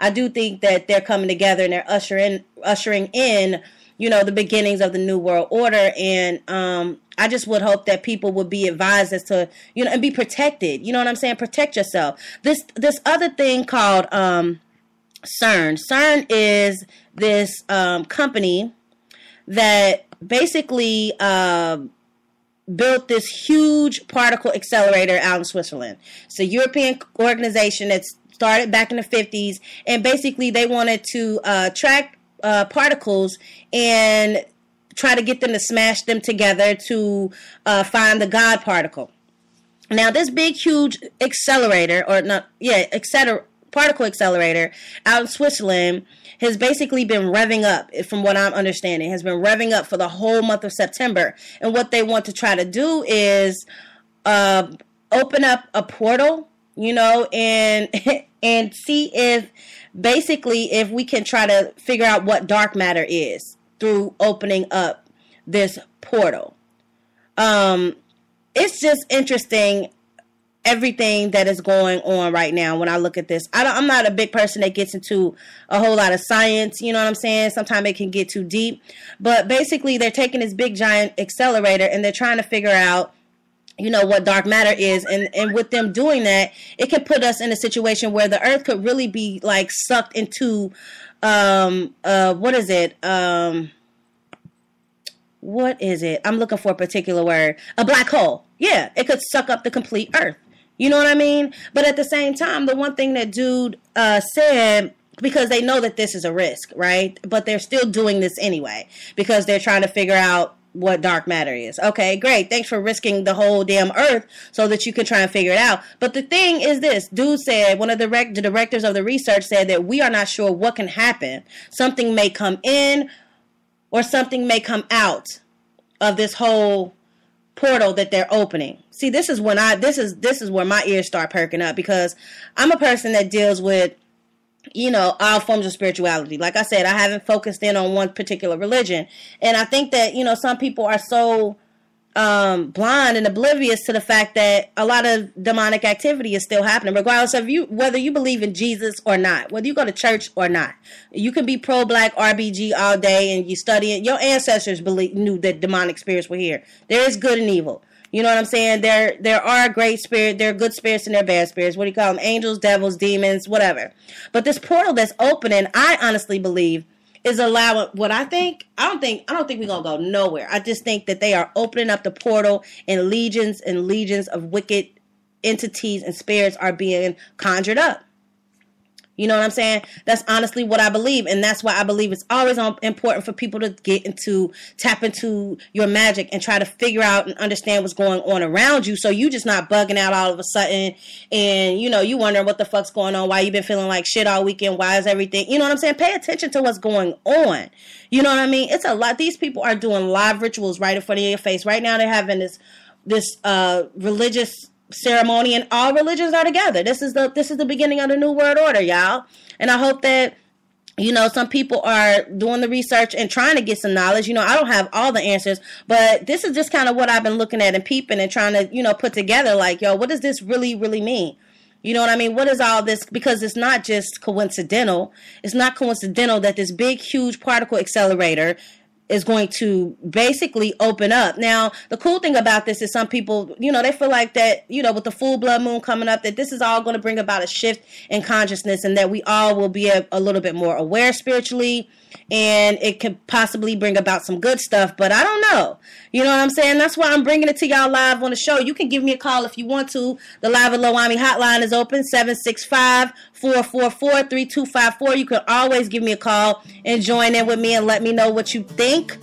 I do think that they're coming together and they're ushering in, you know, the beginnings of the New World Order. And I just would hope that people would be advised as to, you know, and be protected. You know what I'm saying? Protect yourself. This other thing called CERN. CERN is this company that basically built this huge particle accelerator out in Switzerland. It's a European organization that started back in the 50s, and basically they wanted to track particles and try to get them to smash them together to find the God particle. Now, this big, huge accelerator, particle accelerator out in Switzerland has basically been revving up, from what I'm understanding, has been revving up for the whole month of September. And what they want to try to do is open up a portal, you know, and and see if we can try to figure out what dark matter is through opening up this portal. It's just interesting, everything that is going on right now when I look at this. I'm not a big person that gets into a whole lot of science, you know what I'm saying? Sometimes it can get too deep. But basically, they're taking this big, giant accelerator and they're trying to figure out, you know, what dark matter is. And with them doing that, it can put us in a situation where the earth could really be, like, sucked into, what is it? I'm looking for a particular word. A black hole. Yeah, it could suck up the complete earth. You know what I mean? But at the same time, the one thing that dude said, because they know that this is a risk, right? But they're still doing this anyway because they're trying to figure out what dark matter is. Okay, great. Thanks for risking the whole damn earth so that you can try and figure it out. But the thing is this. Dude said, one of the directors of the research said that we are not sure what can happen. Something may come in or something may come out of this whole portal that they're opening. See, this is when this is where my ears start perking up, because I'm a person that deals with, you know, all forms of spirituality. Like I said, I haven't focused in on one particular religion. And I think that, you know, some people are so blind and oblivious to the fact that a lot of demonic activity is still happening, regardless of whether you believe in Jesus or not, whether you go to church or not. You can be pro-black RBG all day and you study it. Your ancestors knew that demonic spirits were here. There is good and evil. You know what I'm saying? There are great spirits, there are good spirits and there are bad spirits. What do you call them? Angels, devils, demons, whatever. But this portal that's opening, I honestly believe, is allowing what I think. I don't think we're gonna go nowhere. I just think that they are opening up the portal and legions of wicked entities and spirits are being conjured up. You know what I'm saying? That's honestly what I believe. And that's why I believe it's always important for people to tap into your magic and try to figure out and understand what's going on around you. So you just not bugging out all of a sudden and, you know, you wondering what the fuck's going on, why you been feeling like shit all weekend, why is everything, you know what I'm saying? Pay attention to what's going on. You know what I mean? It's a lot. These people are doing live rituals right in front of your face. Right now they're having this religious ceremony, and all religions are together. This is the beginning of the New World Order, y'all. And I hope that, you know, some people are doing the research and trying to get some knowledge. You know, I don't have all the answers, but this is just kind of what I've been looking at and peeping and trying to, you know, put together, like, yo, what does this really, really mean? You know what I mean? What is all this? Because it's not just coincidental. It's not coincidental that this big, huge particle accelerator is going to basically open up. Now, the cool thing about this is some people, you know, they feel like that, you know, with the full blood moon coming up, that this is all going to bring about a shift in consciousness and that we all will be a little bit more aware spiritually, and it could possibly bring about some good stuff, but I don't know. You know what I'm saying? That's why I'm bringing it to y'all live on the show. You can give me a call if you want to. The Live at LOAHMMI hotline is open, 765-444-3254. You can always give me a call and join in with me and let me know what you think.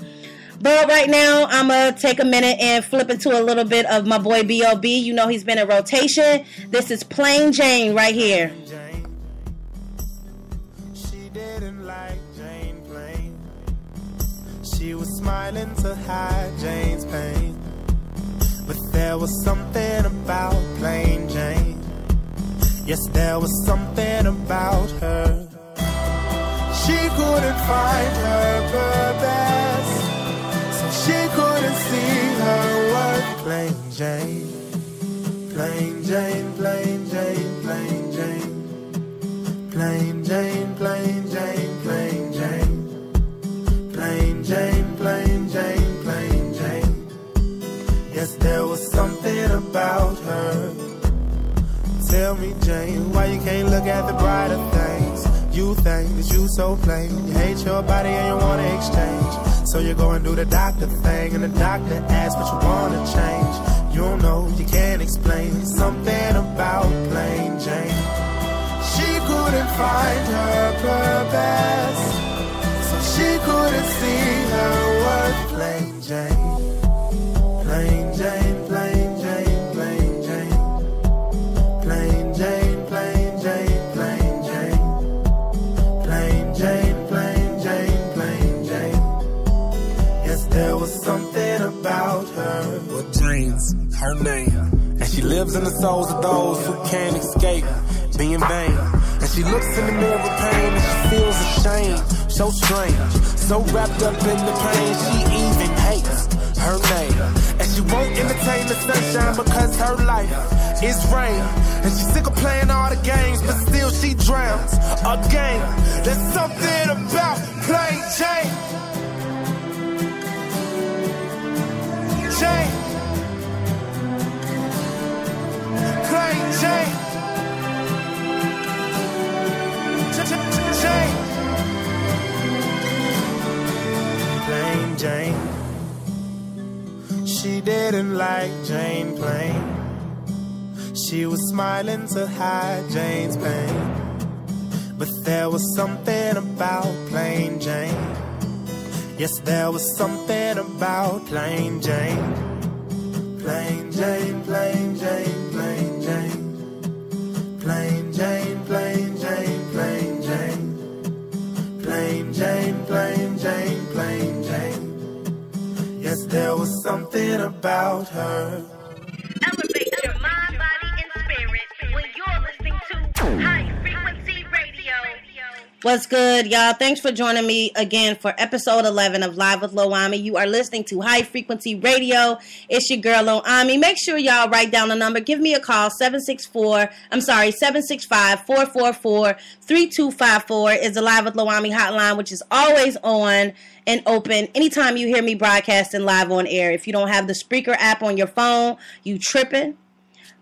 But right now, I'm going to take a minute and flip into a little bit of my boy B.O.B. You know he's been in rotation. This is Plain Jane right here. She didn't like Jane Plain. She was smiling to hide Jane's pain. But there was something about Plain Jane. Yes, there was something about her. She couldn't find her purpose, so she couldn't see her worth. Plain Jane, plain Jane, plain Jane, plain Jane, plain Jane. plain Jane, plain Jane. Plain Jane, plain Jane, plain Jane. Yes, there was something about her. Tell me, Jane, why you can't look at the brighter things? You think that you so plain. You hate your body and you wanna exchange. So you go and do the doctor thing, and the doctor asks what you wanna change. You don't know, you can't explain. Something about plain Jane. She couldn't find her purpose, so she couldn't see her worth. Plain Jane, plain Jane, plain Jane, plain Jane. Plain Jane, plain Jane, plain Jane. Plain Jane, plain Jane, plain Jane. Yes, there was something about her. Well, Jane's her name, and she lives in the souls of those who can't escape being vain. And she looks in the mirror with pain and she feels ashamed. So strange, so wrapped up in the pain, she even hates her name. And she won't entertain the sunshine because her life is rain. And she's sick of playing all the games, but still she drowns again. There's something about plain Jane. Jane. Plain Jane. Jane. Plain Jane. She didn't like Jane plain. She was smiling to hide Jane's pain. But there was something about plain Jane. Yes, there was something about plain Jane. Plain Jane, plain Jane, plain Jane. Plain Jane, plain Jane, plain Jane. Plain Jane, plain Jane, plain Jane. Yes, there was something about her. Elevate your mind, body, and spirit when you're listening to High Frequency Radio. What's good, y'all? Thanks for joining me again for episode 11 of Live with LOAHMMI. You are listening to High Frequency Radio. It's your girl, LOAHMMI. Make sure y'all write down the number. Give me a call, 765-444-3254 is the Live with LOAHMMI hotline, which is always on and open anytime you hear me broadcasting live on air. If you don't have the Spreaker app on your phone, you tripping.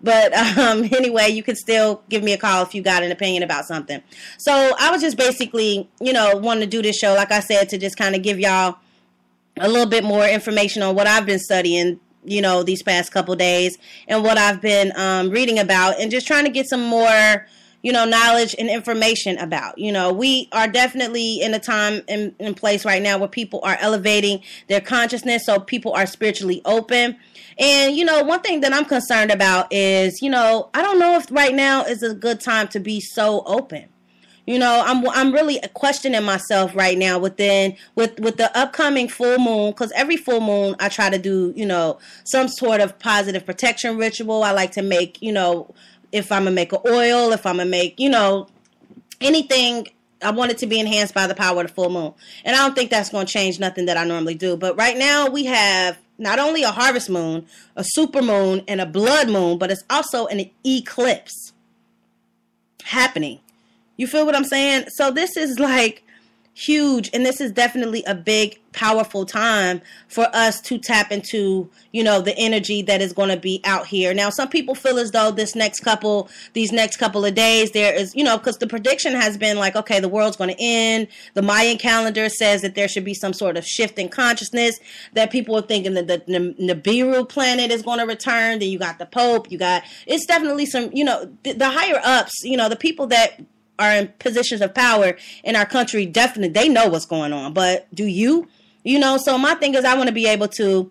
But anyway, you can still give me a call if you got an opinion about something. So I was just basically, wanting to do this show, like I said, to just kind of give y'all a little bit more information on what I've been studying, these past couple days and what I've been reading about, and just trying to get some more, knowledge and information about. We are definitely in a time and place right now where people are elevating their consciousness, so people are spiritually open. And, one thing that I'm concerned about is, I don't know if right now is a good time to be so open. I'm really questioning myself right now with the upcoming full moon, because every full moon I try to do, some sort of positive protection ritual. I like to make, if I'm going to make an oil, if I'm going to make, anything, I want it to be enhanced by the power of the full moon. And I don't think that's going to change nothing that I normally do. But right now we have not only a harvest moon, a super moon, and a blood moon, but it's also an eclipse happening. You feel what I'm saying? So this is like huge, and this is definitely a big, powerful time for us to tap into, the energy that is going to be out here. Now, some people feel as though these next couple of days, there is, because the prediction has been like, okay, the world's going to end. The Mayan calendar says that there should be some sort of shift in consciousness, that people are thinking that the Nibiru planet is going to return. Then you got the Pope, it's definitely some, the higher ups, the people that are in positions of power in our country, definitely, they know what's going on. But do you? So my thing is, I want to be able to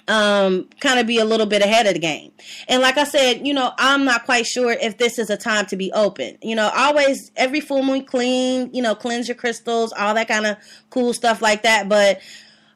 kind of be a little bit ahead of the game. And like I said, I'm not quite sure if this is a time to be open. Always, every full moon, cleanse your crystals, all that kind of cool stuff like that. But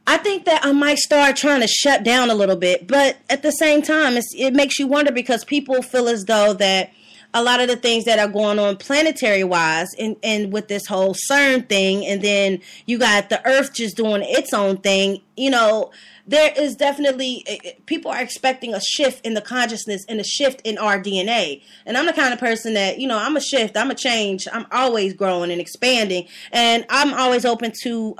I think that I might start trying to shut down a little bit. But at the same time, it makes you wonder, because people feel as though that a lot of the things that are going on planetary wise and with this whole CERN thing, and then you got the Earth just doing its own thing, you know, there is definitely, people are expecting a shift in the consciousness and a shift in our DNA. And I'm the kind of person that, you know, I'm a shift, I'm a change, I'm always growing and expanding, and I'm always open to,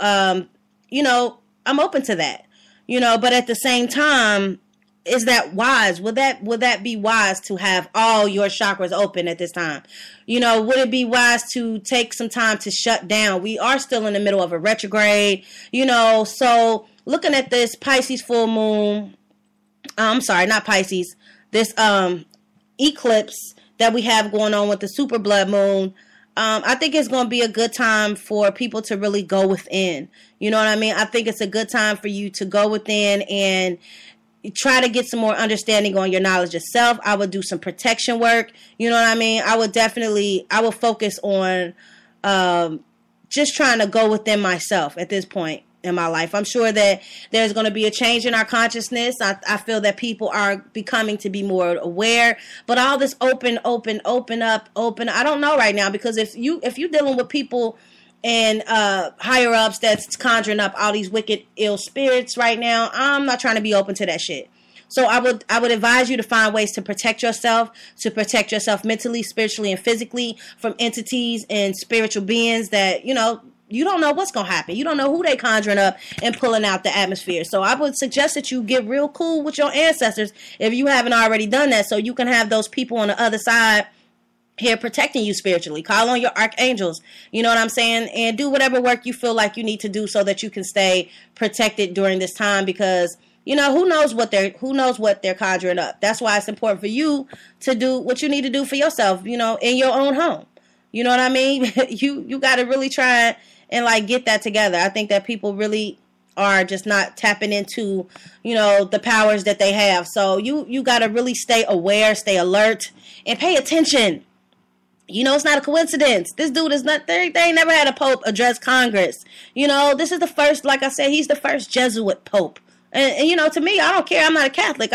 you know, I'm open to that, you know, but at the same time, is that wise? Would that be wise to have all your chakras open at this time? You know, would it be wise to take some time to shut down? We are still in the middle of a retrograde, you know, so looking at this Pisces full moon, I'm sorry, not Pisces, this eclipse that we have going on with the super blood moon, I think it's going to be a good time for people to really go within. You know what I mean? I think it's a good time for you to go within and try to get some more understanding on your knowledge of self. I would do some protection work. You know what I mean? I would focus on just trying to go within myself at this point in my life. I'm sure that there's going to be a change in our consciousness. I feel that people are becoming to be more aware, but all this open up, I don't know right now, because if you're dealing with people and higher ups that's conjuring up all these wicked ill spirits right now, I'm not trying to be open to that shit. So I would advise you to find ways to protect yourself mentally, spiritually, and physically from entities and spiritual beings that, you know, you don't know what's going to happen. You don't know who they conjuring up and pulling out the atmosphere. So I would suggest that you get real cool with your ancestors if you haven't already done that, so you can have those people on the other side here protecting you spiritually. Call on your archangels, you know what I'm saying, and do whatever work you feel like you need to do so that you can stay protected during this time, because, you know, who knows what they're conjuring up. That's why it's important for you to do what you need to do for yourself, you know, in your own home. You know what I mean? You got to really try and like get that together. I think that people really are just not tapping into, you know, the powers that they have. So you got to really stay aware, stay alert, and pay attention. You know, it's not a coincidence. This dude is not, they ain't never had a pope address Congress. You know, this is the first, like I said, he's the first Jesuit pope. And you know, to me, I don't care. I'm not a Catholic.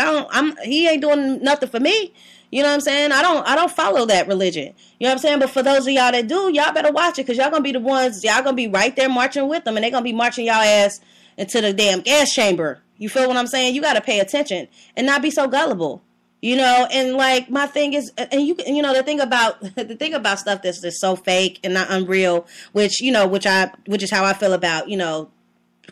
He ain't doing nothing for me. You know what I'm saying? I don't follow that religion. You know what I'm saying? But for those of y'all that do, y'all better watch it, because y'all going to be the ones, y'all going to be right there marching with them, and they're going to be marching y'all ass into the damn gas chamber. You feel what I'm saying? You got to pay attention and not be so gullible. You know, and like my thing is, and you know, the thing about stuff that's just so fake and not unreal, which is how I feel about, you know,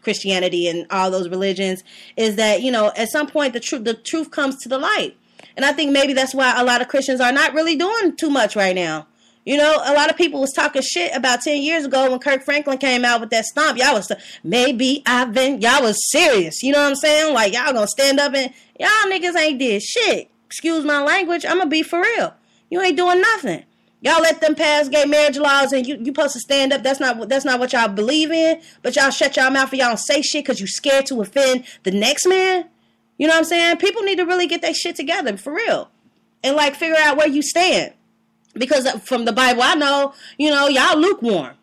Christianity and all those religions, is that, you know, at some point the truth comes to the light. And I think maybe that's why a lot of Christians are not really doing too much right now. You know, a lot of people was talking shit about 10 years ago when Kirk Franklin came out with that stomp. Y'all was, y'all was serious. You know what I'm saying? Like, y'all gonna stand up and, y'all niggas ain't did shit. Excuse my language. I'm gonna be for real. You ain't doing nothing. Y'all let them pass gay marriage laws and you supposed to stand up. That's not what y'all believe in. But y'all shut y'all mouth and y'all don't say shit because you scared to offend the next man. You know what I'm saying? People need to really get their shit together, for real. And, like, figure out where you stand. Because from the Bible, I know, you know, y'all lukewarm.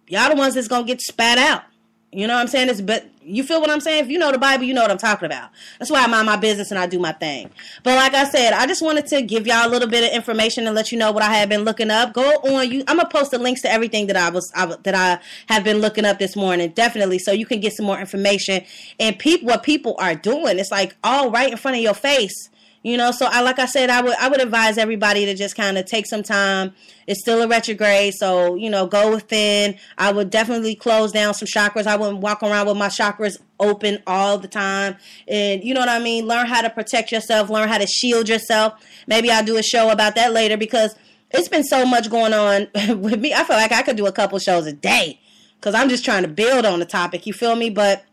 Y'all the ones that's going to get spat out. You know what I'm saying? But you feel what I'm saying? If you know the Bible, you know what I'm talking about. That's why I mind my business and I do my thing. But like I said, I just wanted to give y'all a little bit of information and let you know what I have been looking up. Go on. I'm going to post the links to everything that I have been looking up this morning. Definitely. So you can get some more information. And what people are doing, it's like all right in front of your face. You know, so like I said, I would advise everybody to just kind of take some time. It's still a retrograde, so, you know, go within. I would definitely close down some chakras. I wouldn't walk around with my chakras open all the time. And, you know what I mean? Learn how to protect yourself. Learn how to shield yourself. Maybe I'll do a show about that later, because it's been so much going on with me. I feel like I could do a couple shows a day, because I'm just trying to build on the topic. You feel me? But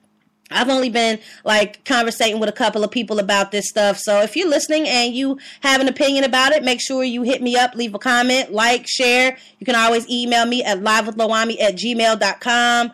I've only been like conversating with a couple of people about this stuff. So if you're listening and you have an opinion about it, make sure you hit me up, leave a comment, like, share. You can always email me at livewithlowahmmi@gmail.com.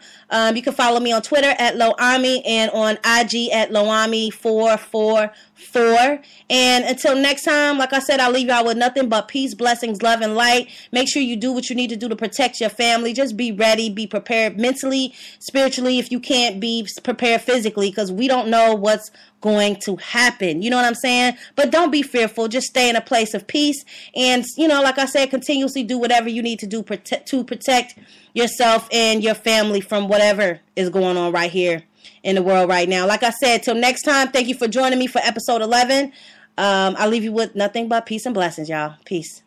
You can follow me on Twitter at LOAHMMI and on IG at LOAHMMI444. 4. And until next time, like I said, I'll leave y'all with nothing but peace, blessings, love, and light. Make sure you do what you need to do to protect your family. Just be ready, be prepared mentally, spiritually, if you can't be prepared physically, because we don't know what's going to happen. You know what I'm saying? But don't be fearful. Just stay in a place of peace. And, you know, like I said, continuously do whatever you need to do to protect yourself and your family from whatever is going on right here in the world right now. Like I said, till next time, thank you for joining me for episode 11. I'll leave you with nothing but peace and blessings, y'all. Peace.